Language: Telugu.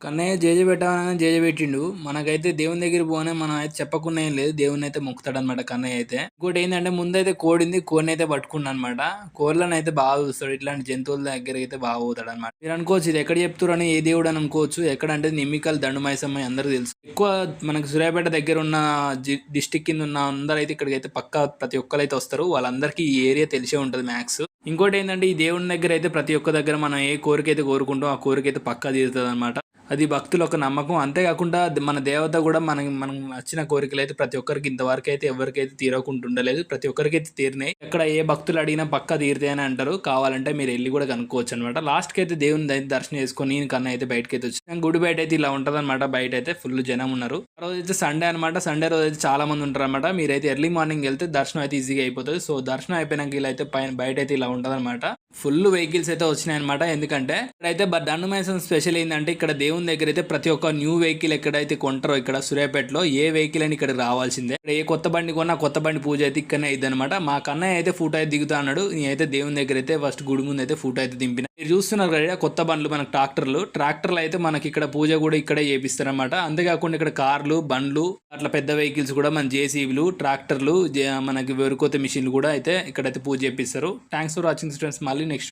కన్నయ్య జేజ పెట్టాలని జేజ పెట్టిండు. మనకైతే దేవుని దగ్గరికి పోగానే మనం అయితే చెప్పకుండా ఏం లేదు. దేవుడిని అయితే మొక్కుతాడనమాట కన్నయ్య అయితే. ఇంకోటి ఏంటంటే ముందైతే కోడింది కోడిని అయితే పట్టుకున్నాడనమాట. కోళ్ళని అయితే బాగా చూస్తాడు. ఇట్లాంటి జంతువుల దగ్గర అయితే బాగా పోతాడనమాట. మీరు అనుకోవచ్చు ఇది ఎక్కడ చెప్తురని ఏ దేవుడు అని అనుకోవచ్చు. ఎక్కడంటే నిమ్మికల్ దండుమైసమ్మ అందరికి తెలుసు. ఎక్కువ మనకి సూర్యాపేట దగ్గర ఉన్న డిస్టిక్ కింద ఉన్న అందరూ అయితే ఇక్కడికి అయితే పక్కా ప్రతి ఒక్కరు అయితే వస్తారు. వాళ్ళందరికీ ఈ ఏరియా తెలిసే ఉంటుంది మ్యాక్స్. ఇంకోటి ఏంటంటే ఈ దేవుని దగ్గర అయితే ప్రతి ఒక్క దగ్గర మనం ఏ కోరిక అయితే కోరుకుంటాం ఆ కోరిక అయితే పక్కా తీరుతుంది అనమాట. అది భక్తుల ఒక నమ్మకం. అంతేకాకుండా మన దేవత కూడా మనం నచ్చిన కోరికలు అయితే ప్రతి ఒక్కరికి ఇంతవరకు అయితే ఎవరికైతే తీరకుండా ఉండలేదు. ప్రతి ఒక్కరికైతే తీరినాయి. ఎక్కడ ఏ భక్తులు అడిగినా పక్కా తీరుతాయి అని అంటారు. కావాలంటే మీరు వెళ్ళి కూడా కనుక్కోవచ్చు అనమాట. లాస్ట్కి అయితే దేవుని దర్శనం చేసుకొని కన్నా అయితే బయటకి అయితే వచ్చి గుడి బయట అయితే ఇలా ఉంటుంది అనమాట. బయట అయితే ఫుల్ జనం ఉన్నారు. ఆ రోజు అయితే సండే అనమాట. సండే రోజు అయితే చాలా మంది ఉంటారు అనమాట. మీరైతే ఎర్లీ మార్నింగ్ వెళ్తే దర్శనం అయితే ఈజీగా అయిపోతుంది. సో దర్శనం అయిపోయినాక ఇలా అయితే పైన బయట అయితే ఇలా ఉంటుంది అనమాట. ఫుల్ వెహికల్స్ అయితే వచ్చినాయి అనమాట. ఎందుకంటే ఇక్కడైతే దండుమైసమ్మ స్పెషల్ ఏంటంటే ఇక్కడ దేవుని దగ్గర అయితే ప్రతి ఒక్క న్యూ వెహికల్ ఎక్కడైతే కొంటారో ఇక్కడ సూర్యాపేటలో ఏ వెహికల్ అని ఇక్కడ రావాల్సిందే. ఇక్కడ ఏ కొత్త బండి కొన్నా కొత్త బండి పూజ అయితే ఇక్కడనే అయింది అనమాట. మా కన్నయ్య అయితే ఫోటో అయితే దిగుతా అన్నాడు. నేనైతే దేవుని దగ్గర అయితే ఫస్ట్ గుడి ముందు అయితే ఫోటో అయితే దింపిన. మీరు చూస్తున్నారు కదా కొత్త బండ్లు మనకు ట్రాక్టర్లు అయితే మనకి ఇక్కడ పూజ కూడా ఇక్కడే చేపిస్తారు అనమాట. అంతేకాకుండా ఇక్కడ కార్లు బండ్లు అట్లా పెద్ద వెహికల్స్ కూడా మన జేసీబీలు ట్రాక్టర్లు మనకి వరికోత మిషన్లు కూడా అయితే ఇక్కడైతే పూజ చేపిస్తారు. Thanks for watching friends. మళ్ళీ నెక్స్ట్